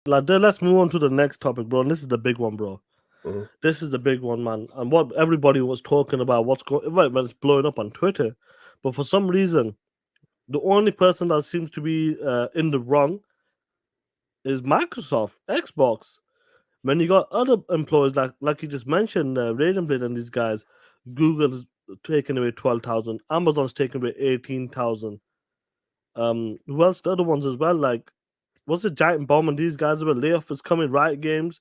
Like, then let's move on to the next topic, bro. And this is the big one, bro. Mm-hmm. This is the big one, man. And what everybody was talking about, what's going right, well, it's blowing up on Twitter. But for some reason, the only person that seems to be in the wrong is Microsoft, Xbox. When you got other employees like you just mentioned, Raiden Blade and these guys, Google's taking away 12,000, Amazon's taking away 18,000. Who else? The other ones as well, like what's the Giant Bomb and these guys were layoff is coming, Riot Games.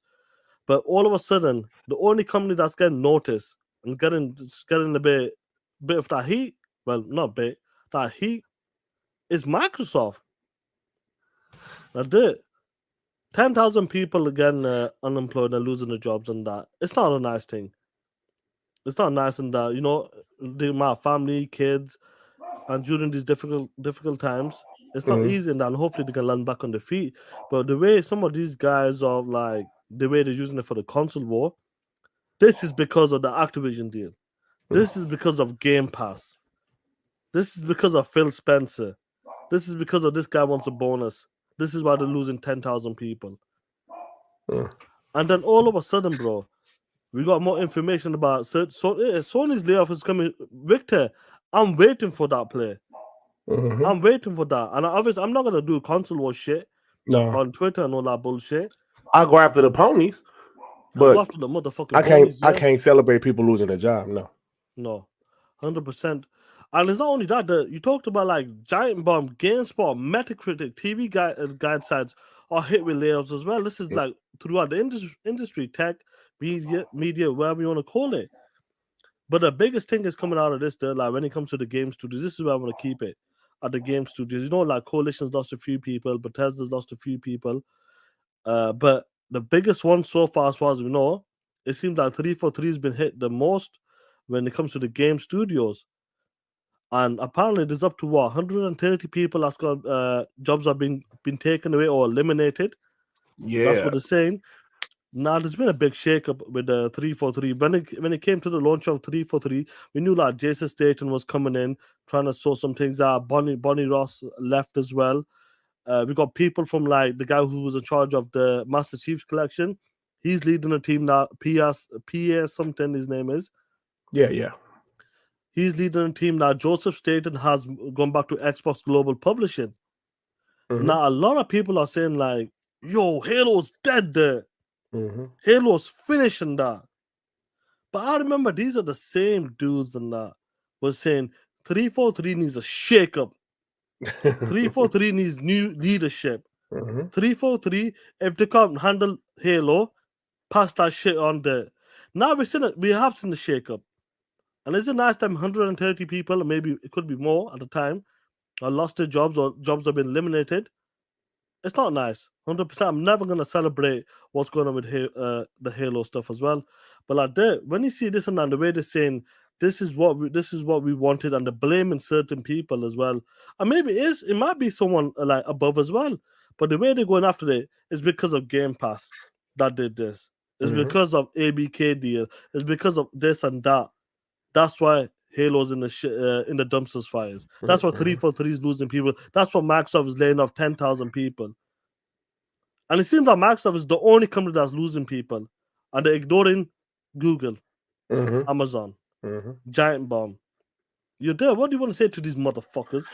But all of a sudden, the only company that's getting noticed and getting a bit of that heat, well, not bit, that heat is Microsoft. That's it. 10,000 people again unemployed and losing their jobs and that. It's not a nice thing. It's not nice and that, my family, kids, and during these difficult times, it's not Mm-hmm. easy and that. And hopefully they can land back on their feet. But the way some of these guys are like, the way they're using it for the console war, this is because of the Activision deal. This is because of Game Pass. This is because of Phil Spencer. This is because of this guy wants a bonus. This is why they're losing 10,000 people. Mm-hmm. And then all of a sudden, bro, we got more information about Sony's layoff is coming. Victor, I'm waiting for that play. Mm-hmm. I'm waiting for that. And obviously, I'm not going to do console war shit No, on Twitter and all that bullshit. I go after the ponies, I'll go but after the motherfucking I can't. ponies, I yeah. can't celebrate people losing their job. No. No, 100%. And it's not only that. You talked about like Giant Bomb, GameSpot, Metacritic, TV guide sites are hit with layoffs as well. This is like throughout the industry, tech, media, whatever you want to call it. But the biggest thing is coming out of this, though, like when it comes to the game studios, this is where I want to keep it at the game studios. Like Coalition's lost a few people, Bethesda's lost a few people. But the biggest one so far, as far as we know, it seems like 343 has been hit the most when it comes to the game studios. And apparently, there's up to 130 people that's got jobs have been taken away or eliminated. That's Yeah. what they're saying. Now, there's been a big shakeup with the 343. When it came to the launch of 343, we knew like Jason Statham was coming in, trying to sort some things out. Bonnie Ross left as well. We got people from like the guy who was in charge of the Master Chiefs collection. He's leading a team now. PS something his name is. Yeah. He's leading a team now. Joseph Staten has gone back to Xbox Global Publishing. Mm-hmm. Now, a lot of people are saying like, yo, Halo's dead there. Mm-hmm. Halo's finishing that. But I remember these are the same dudes and that was saying 343 needs a shakeup. 343 needs new leadership. Mm-hmm. 343, if they can't handle Halo, pass that shit on there. Now we have seen the shakeup. And it's a nice time 130 people, maybe it could be more at the time, are lost their jobs or jobs have been eliminated. It's not nice. 100%. I'm never gonna celebrate what's going on with the Halo stuff as well. But like when you see this and that, the way they're saying this is what we wanted, and they're blaming certain people as well. And maybe it might be someone like above as well. But the way they're going after it is because of Game Pass that did this. It's Mm-hmm. because of ABK deal. It's because of this and that. That's why Halo's in the dumpsters fires. That's why 343 is losing people. That's why Microsoft is laying off 10,000 people. And it seems like Microsoft is the only company that's losing people. And they're ignoring Google, Mm-hmm. Amazon, Mm-hmm. Giant Bomb. You're there. What do you want to say to these motherfuckers?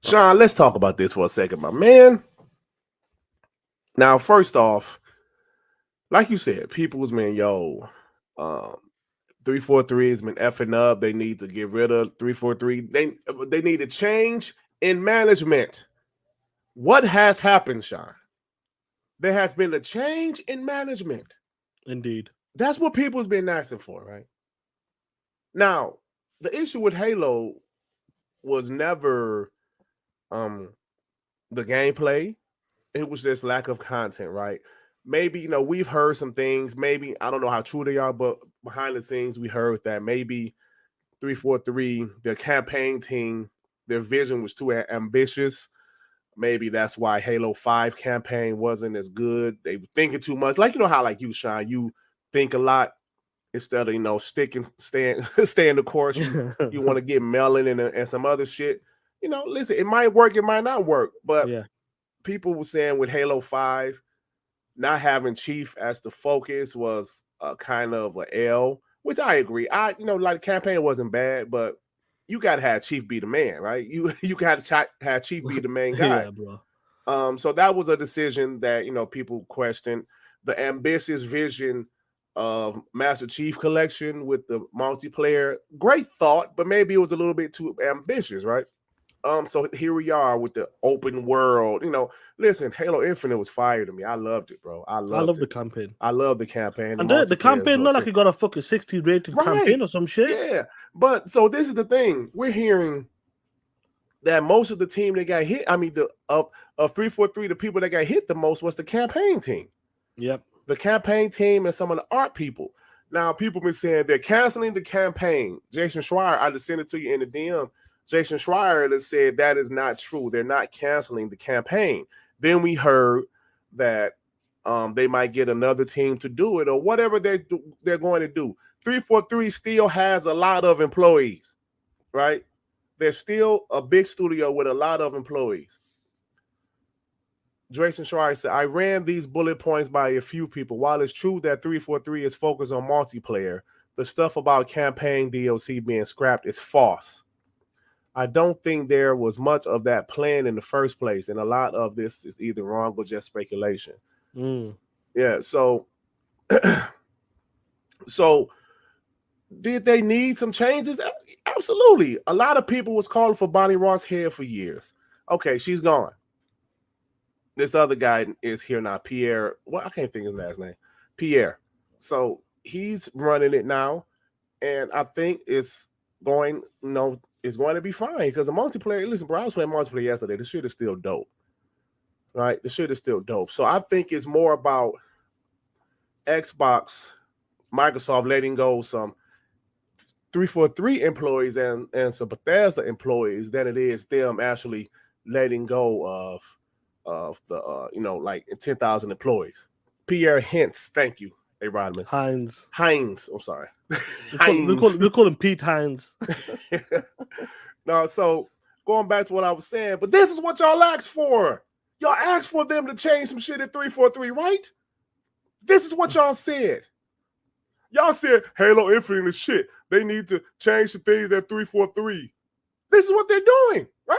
Sean, let's talk about this for a second, my man. Now, first off, like you said, people's man, 343 has been effing up. They need to get rid of 343. They need a change in management. What has happened, Sean? There has been a change in management. Indeed. That's what people's been asking for, right? Now, the issue with Halo was never the gameplay. It was just lack of content, right? Maybe, we've heard some things. Maybe, I don't know how true they are, but behind the scenes, we heard that maybe 343, their campaign team, their vision was too ambitious. Maybe that's why Halo 5 campaign wasn't as good. They were thinking too much. Like, how like you, Sean, you think a lot instead of, stay in the course. You want to get melon and some other shit. listen, it might work, it might not work, but Yeah. people were saying with Halo 5, not having Chief as the focus was a kind of a L, which I agree. Like the campaign wasn't bad, but you got to have Chief be the man, right? You got to have Chief be the main guy. Yeah, bro. So that was a decision that people questioned. The ambitious vision of Master Chief Collection with the multiplayer, great thought, but maybe it was a little bit too ambitious, right? So here we are with the open world. Listen, Halo Infinite was fire to me. I loved it, bro. I love loved the it. campaign. I love the campaign. And the multiplayer is campaign, not like too. it got a fucking 60 rated campaign or some shit. Yeah, but so this is the thing. We're hearing that most of the team that got hit, of 343, the people that got hit the most was the campaign team. Yep. The campaign team and some of the art people. Now, people been saying they're canceling the campaign. Jason Schreier, I just sent it to you in the DM. Jason Schreier has said that is not true. They're not canceling the campaign. Then we heard that they might get another team to do it or whatever they're going to do. 343 still has a lot of employees, right? They're still a big studio with a lot of employees. Jason Schreier said, I ran these bullet points by a few people. While it's true that 343 is focused on multiplayer, the stuff about campaign DLC being scrapped is false. I don't think there was much of that plan in the first place, and a lot of this is either wrong or just speculation. Yeah, so did they need some changes? Absolutely. A lot of people was calling for Bonnie Ross' head for years. Okay, she's gone. This other guy is here now, Pierre. Well, I can't think of his last name. Pierre. So he's running it now, and I think it's going to be fine because the multiplayer. Listen, bro, I was playing multiplayer yesterday. The shit is still dope, right? The shit is still dope. So I think it's more about Xbox, Microsoft letting go some 343 employees and some Bethesda employees than it is them actually letting go of the like 10,000 employees. Pierre Hintz, thank you. Hey, Rodman. Hines. I'm sorry. We call him Pete Hines. No, so going back to what I was saying, but this is what y'all asked for. Y'all asked for them to change some shit at 343, right? This is what y'all said. Y'all said Halo Infinite is shit. They need to change some things at 343. This is what they're doing, right?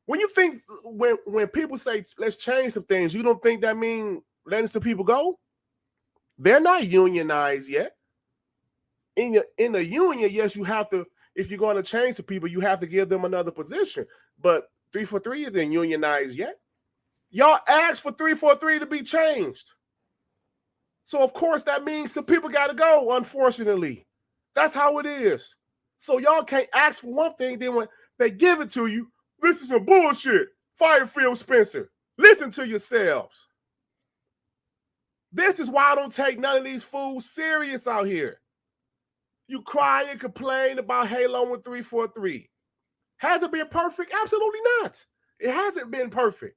When you think when people say let's change some things, you don't think that means letting some people go? They're not unionized yet. In a union, yes, you have to. If you're going to change some people, you have to give them another position. But 343 isn't unionized yet. Y'all asked for 343 to be changed. So, of course, that means some people got to go, unfortunately. That's how it is. So y'all can't ask for one thing, then when they give it to you, this is some bullshit. Fire Phil Spencer. Listen to yourselves. This is why I don't take none of these fools serious out here. You cry and complain about Halo with 343. Has it been perfect? Absolutely not. It hasn't been perfect.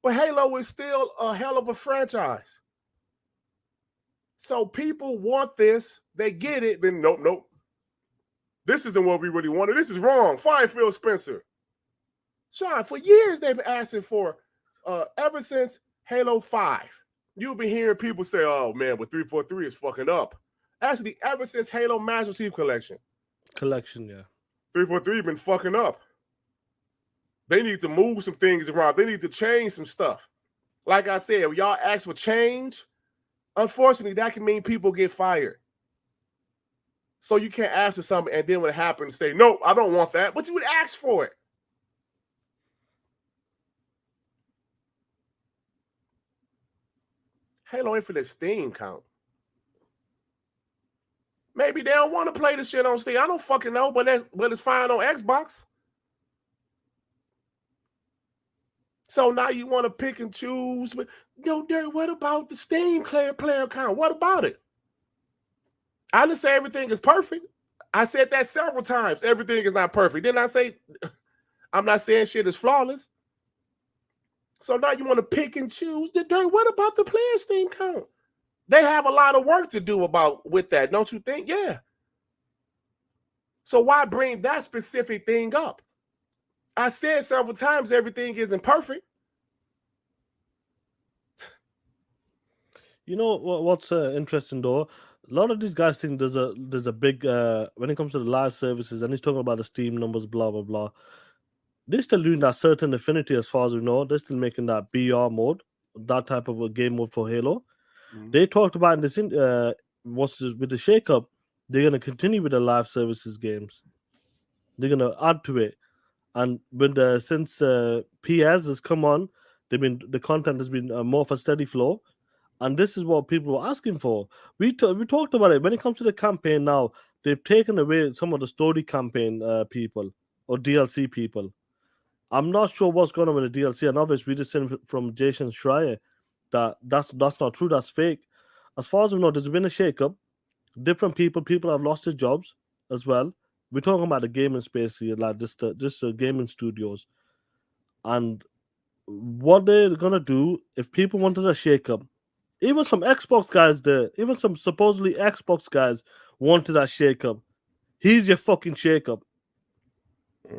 But Halo is still a hell of a franchise. So people want this. They get it. Then nope. This isn't what we really wanted. This is wrong. Fire Phil Spencer. Sean, for years they've been asking for, ever since Halo 5, you've been hearing people say, oh man, but 343 is fucking up. Actually, ever since Halo Master Chief Collection, yeah. 343 been fucking up. They need to move some things around. They need to change some stuff. Like I said, when y'all ask for change, unfortunately, that can mean people get fired. So you can't ask for something and then when it happens, say, no, I don't want that. But you would ask for it. Halo Infinite Steam count. Maybe they don't want to play the shit on Steam. I don't fucking know, but it's fine on Xbox. So now you want to pick and choose. But Derek, what about the Steam player count? What about it? I didn't say everything is perfect. I said that several times. Everything is not perfect. Didn't I say I'm not saying shit is flawless? So now you want to pick and choose. Derek, what about the player Steam count? They have a lot of work to do with that, don't you think? Yeah. So why bring that specific thing up? I said several times everything isn't perfect. You know what's interesting though? A lot of these guys think there's a big when it comes to the live services, and he's talking about the Steam numbers, blah blah blah. They're still doing that certain affinity, as far as we know. They're still making that BR mode, that type of a game mode for Halo. Mm-hmm. They talked about in this what's with the shakeup, they're gonna continue with the live services games. They're gonna add to it, and when the since PS has come on, the content has been more of a steady flow, and this is what people were asking for. We talked about it when it comes to the campaign. Now they've taken away some of the story campaign people or DLC people. I'm not sure what's going on with the DLC, and obviously we just seen from Jason Schreier that that's not true. That's fake. As far as we know, there's been a shakeup. Different people have lost their jobs as well. We're talking about the gaming space here, like just gaming studios, and what they're gonna do if people wanted a shakeup. Even some Xbox guys there, even some supposedly Xbox guys wanted that shakeup. Here's your fucking shakeup.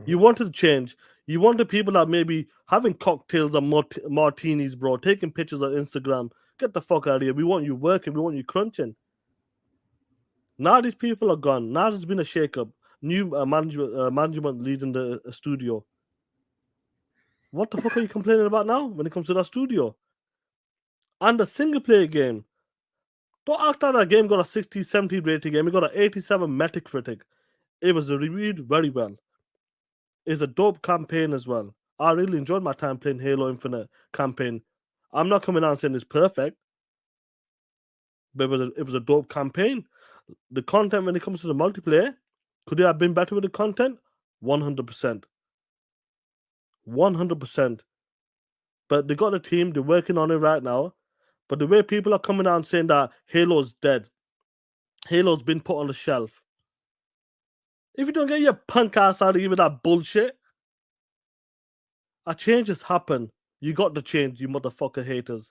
You Mm-hmm. wanted to change. You wanted people that maybe having cocktails and martinis, bro, taking pictures on Instagram. Get the fuck out of here. We want you working. We want you crunching. Now these people are gone. Now there's been a shakeup. New management leading the studio. What the fuck are you complaining about now when it comes to that studio? And the single player game. Don't act like that game got a 60, 70 rating game. It got an 87 Metacritic. It was reviewed very well. It's a dope campaign as well. I really enjoyed my time playing Halo Infinite campaign. I'm not coming out and saying it's perfect, but it was a dope campaign. The content when it comes to the multiplayer, could it have been better with the content? 100%. 100%. But they got a team, they're working on it right now. But the way people are coming out and saying that Halo's dead, Halo's been put on the shelf. If you don't get your punk ass out of here with that bullshit, a change has happened. You got the change, you motherfucker haters.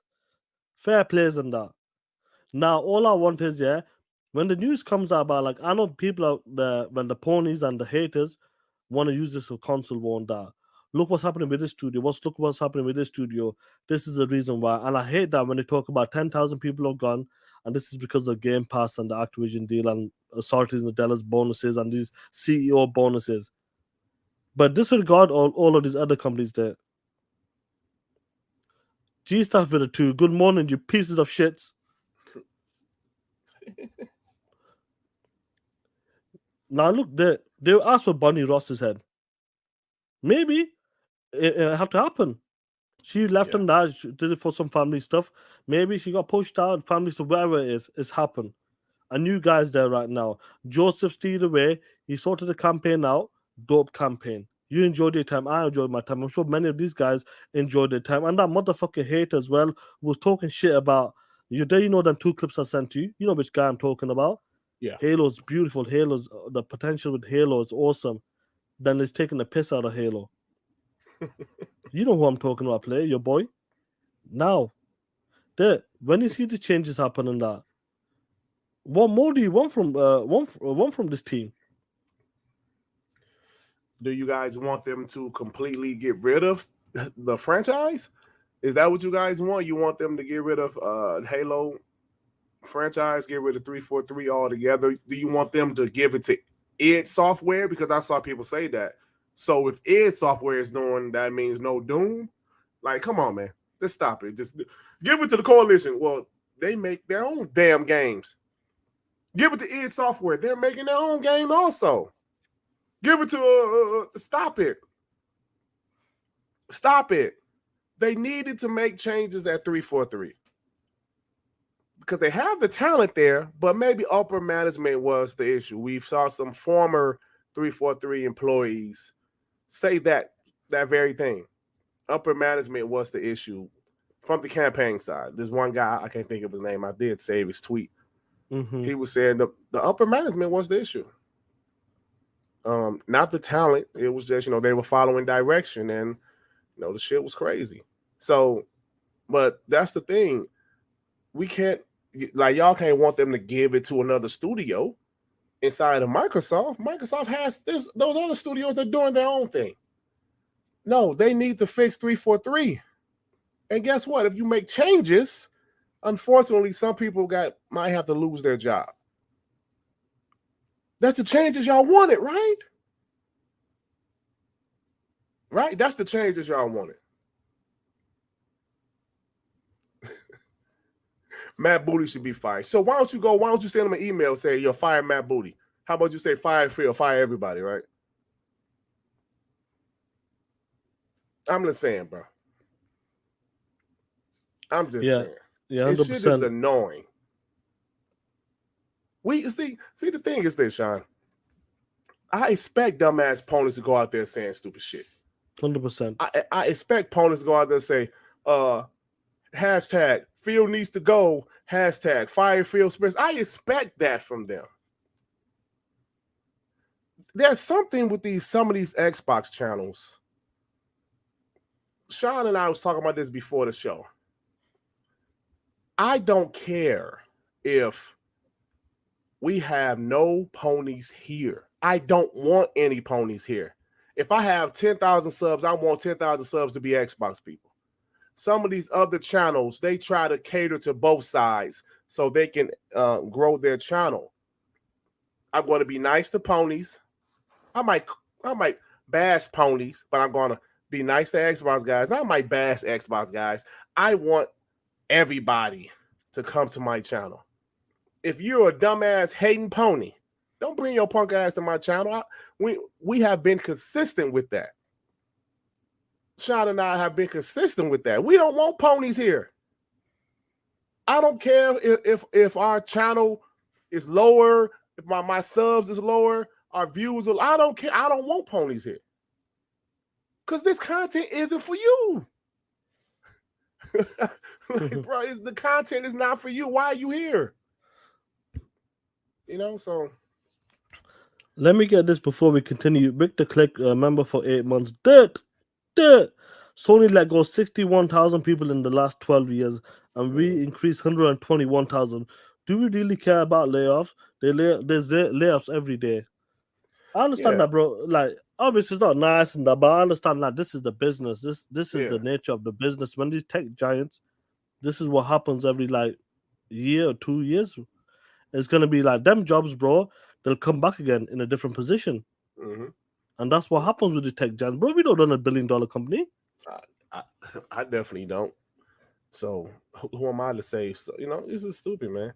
Fair plays and that. Now, all I want is, yeah, when the news comes out about, like, I know people out there, when the ponies and the haters want to use this for console war and that. Look what's happening with this studio. Look what's happening with this studio. This is the reason why. And I hate that when they talk about 10,000 people have gone, and this is because of Game Pass and the Activision deal and Salties and Nadella's bonuses and these CEO bonuses. But disregard all of these other companies there. G Staff with it too. Good morning, you pieces of shits. Now look, they asked for Bonnie Ross's head. Maybe it had to happen. She left Yeah. and that. She did it for some family stuff. Maybe she got pushed out. Family stuff, whatever it is, it's happened. A new guy's there right now. Joseph steered away. He sorted the campaign out. Dope campaign. You enjoyed your time. I enjoyed my time. I'm sure many of these guys enjoyed their time. And that motherfucker hate as well was talking shit about you. There, you know them two clips I sent to you. You know which guy I'm talking about. Yeah. Halo's beautiful. Halo's the potential with Halo is awesome. Then it's taking the piss out of Halo. You know who I'm talking about, player, your boy. Now, there, when you see the changes happen in that, what more do you want from want from this team? Do you guys want them to completely get rid of the franchise? Is that what you guys want? You want them to get rid of Halo franchise, get rid of 343 altogether? Do you want them to give it to id Software? Because I saw people say that. So if id Software is doing that, means no Doom. Like, come on, man, just stop it. Just give it to the coalition. Well, they make their own damn games. Give it to id Software. They're making their own game also. Give it to stop it. Stop it. They needed to make changes at 343 because they have the talent there, but maybe upper management was the issue. We saw some former 343 employees say that very thing. Upper management was the issue from the campaign side. There's one guy, I can't think of his name. I did save his tweet. Mm-hmm. He was saying the upper management was the issue. Not the talent. It was just, they were following direction and, the shit was crazy. So, but that's the thing. We can't, like, y'all can't want them to give it to another studio inside of Microsoft. Microsoft has those other studios that are doing their own thing. No, they need to fix 343. And guess what? If you make changes, unfortunately, some people might have to lose their job. That's the changes y'all wanted, right? Right? That's the changes y'all wanted. Matt Booty should be fired. So why don't you send him an email saying you're firing Matt Booty? How about you say fire Phil, fire everybody, right? I'm just saying, bro. I'm just saying. Yeah, This shit is 100%. annoying. We see the thing is this, Sean. I expect dumbass ponies to go out there saying stupid shit. 100%. I expect ponies to go out there and say, hashtag Phil needs to go, hashtag fire Phil Smith. I expect that from them. There's something with some of these Xbox channels. Sean and I was talking about this before the show. I don't care if we have no ponies here. I don't want any ponies here. If I have 10,000 subs, I want 10,000 subs to be Xbox people. Some of these other channels, they try to cater to both sides so they can grow their channel. I'm going to be nice to ponies. I might bash ponies, but I'm going to be nice to Xbox guys. I might bash Xbox guys. I want everybody to come to my channel. If you're a dumbass hating pony, don't bring your punk ass to my channel. We have been consistent with that. Sean and I have been consistent with that. We don't want ponies here. I don't care if our channel is lower, if my subs is lower, our views are. I don't care. I don't want ponies here. Because this content isn't for you. Bro, the content is not for you. Why are you here? So let me get this before we continue. Victor Click, member for 8 months. Dirt. Sony let go 61,000 people in the last 12 years, and we increased 121,000. Do we really care about layoffs? There's layoffs every day. I understand that, bro. Like, obviously, it's not nice and that, but I understand that this is the business. This is the nature of the business. When these tech giants, this is what happens every year or 2 years. It's gonna be like them jobs, bro. They'll come back again in a different position, and that's what happens with the tech giants, bro. We don't run $1 billion company. I definitely don't. So who am I to say? So, this is stupid, man.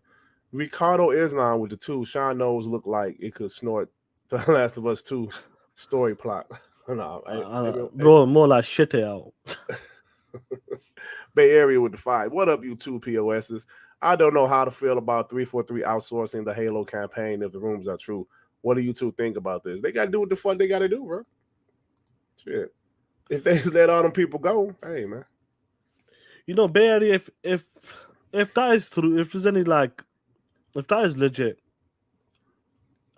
Ricardo Islam with the 2. Sean knows look like it could snort The Last of Us 2 story plot. No, bro, more like shit out. Bay Area with the 5. What up, you 2 POSs? I don't know how to feel about 343 outsourcing the Halo campaign if the rumors are true. What do you 2 think about this? They got to do what the fuck they got to do, bro. Shit. If they just let all them people go, hey, man. Bay Area, if that is true, if there's any if that is legit,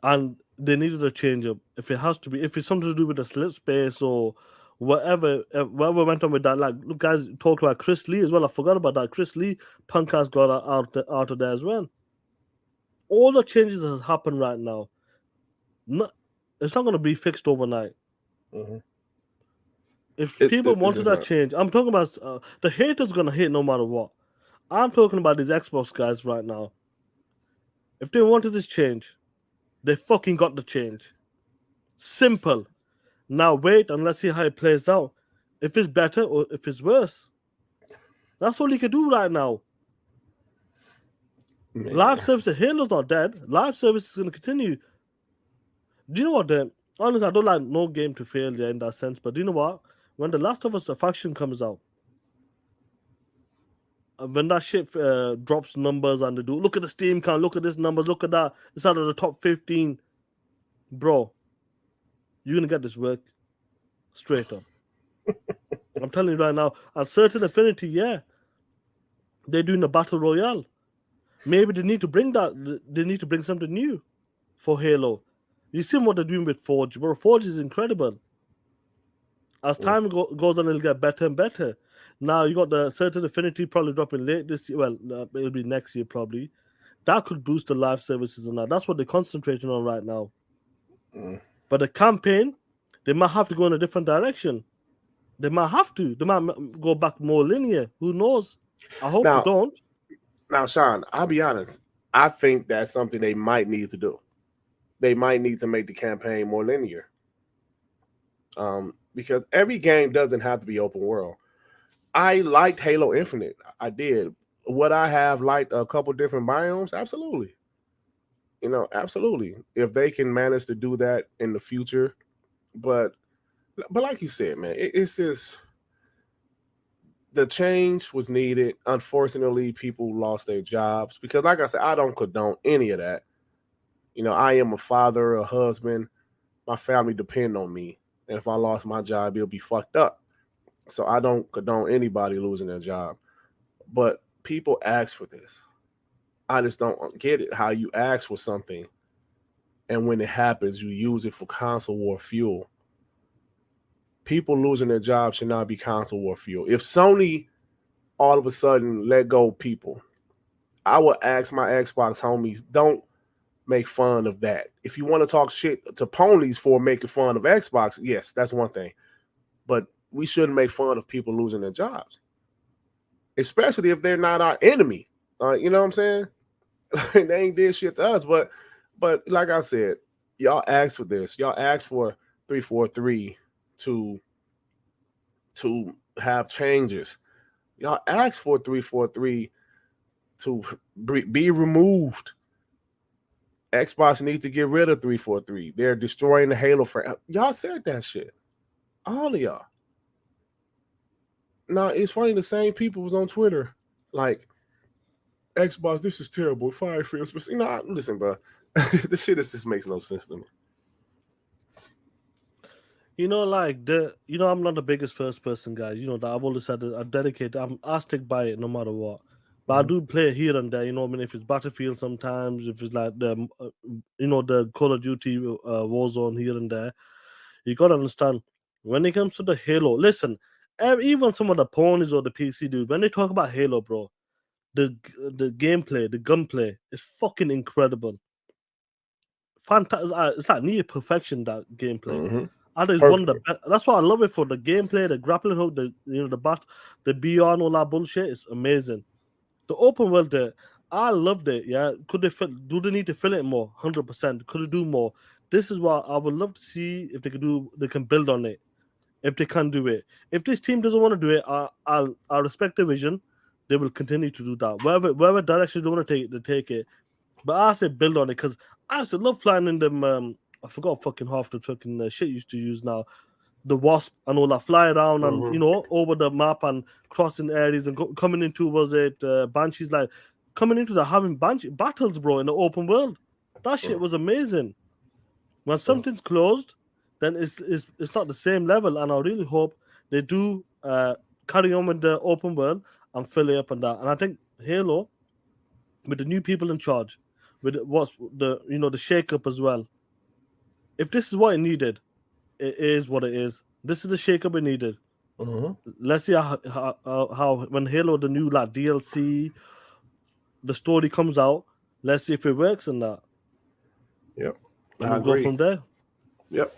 and they needed a change up, if it has to be, if it's something to do with the slip space or whatever went on with that, look, guys talked about Chris Lee as well. I forgot about that. Chris Lee, punk has got out of there as well. All the changes that has happened right now, it's not going to be fixed overnight. If people wanted that change, I'm talking about the haters going to hate no matter what. I'm talking about these Xbox guys right now. If they wanted this change, they fucking got the change. Simple. Now wait and let's see how it plays out. If it's better or if it's worse. That's all you can do right now. Man. Live service, Halo's not dead. Live service is going to continue. Do you know what? Honestly, I don't like no game to fail there in that sense. But do you know what? When The Last of Us faction comes out, when that shit drops numbers and they do, look at the Steam count, look at this numbers, look at that. It's out of the top 15. Bro, you're going to get this work straight up. I'm telling you right now, at certain affinity, yeah, they're doing a battle royale. Maybe they need to bring that. They need to bring something new for Halo. You see what they're doing with Forge, bro. Forge is incredible. As time goes on, it'll get better and better. Now you got the certain affinity probably dropping late this year. Well, it'll be next year probably. That could boost the live services and that. That's what they're concentrating on right now. But the campaign, they might have to go in a different direction. They might have to. They might go back more linear. Who knows? I hope they Now, don't. now, Sean, I'll be honest. I think that's something they might need to do. They might need to make the campaign more linear. Because every game doesn't have to be open world. I liked Halo Infinite. I did. Would I have liked a couple different biomes? Absolutely. Absolutely. If they can manage to do that in the future, but like you said, man, it's just the change was needed. Unfortunately, people lost their jobs because, like I said, I don't condone any of that. I am a father, a husband. My family depend on me, and if I lost my job, it'll be fucked up. So I don't condone anybody losing their job. But people ask for this. I just don't get it. How you ask for something, and when it happens, you use it for console war fuel. People losing their jobs should not be console war fuel. If Sony all of a sudden let go people, I would ask my Xbox homies, don't make fun of that. If you want to talk shit to ponies for making fun of Xbox, yes, that's one thing. But we shouldn't make fun of people losing their jobs, especially if they're not our enemy. You know what I'm saying? They ain't did shit to us, but like I said, y'all asked for this. Y'all asked for 343 to have changes. Y'all asked for 343 to be removed. Xbox needs to get rid of 343. They're destroying the Halo franchise. Y'all said that shit. All of y'all. Now, it's funny, the same people was on Twitter like, Xbox, this is terrible. Fire feels, but listen, bro. This shit just makes no sense to me. I'm not the biggest first person guy. That I've always said that I dedicate. I stick by it no matter what. But I do play it here and there. I mean, if it's Battlefield sometimes, if it's like the Call of Duty Warzone here and there. You gotta understand when it comes to the Halo. Listen, even some of the ponies or the PC dude, when they talk about Halo, bro, the gameplay, the gunplay is fucking incredible. Fantastic! It's like near perfection, that gameplay. Mm-hmm. That is one of the Perfect. best. That's why I love it for the gameplay, the grappling hook, the bat, the beyond all that bullshit. It's amazing. The open world there, I loved it. Yeah, could they fill? Do they need to fill it more? 100%. Could they do more? This is what I would love to see if they could do. They can build on it. If they can do it. If this team doesn't want to do it, I respect their vision. They will continue to do that. Wherever direction they want to take it, they take it. But I say build on it because I used to love flying in them. I forgot fucking half the fucking shit used to use now. The wasp and all that, fly around and Mm-hmm. over the map and crossing areas and coming into, was it banshees, like coming into the having banshee battles, bro, in the open world. That shit was amazing. When something's closed, then it's not the same level, and I really hope they do carry on with the open world and fill it up and that. And I think Halo, with the new people in charge, with what's the shake up as well. If this is what it needed, it is what it is. This is the shake up it needed. Mm-hmm. Let's see how when Halo, the new like DLC, the story comes out. Let's see if it works in that, Yep. and I we'll go agree. from there. Yep.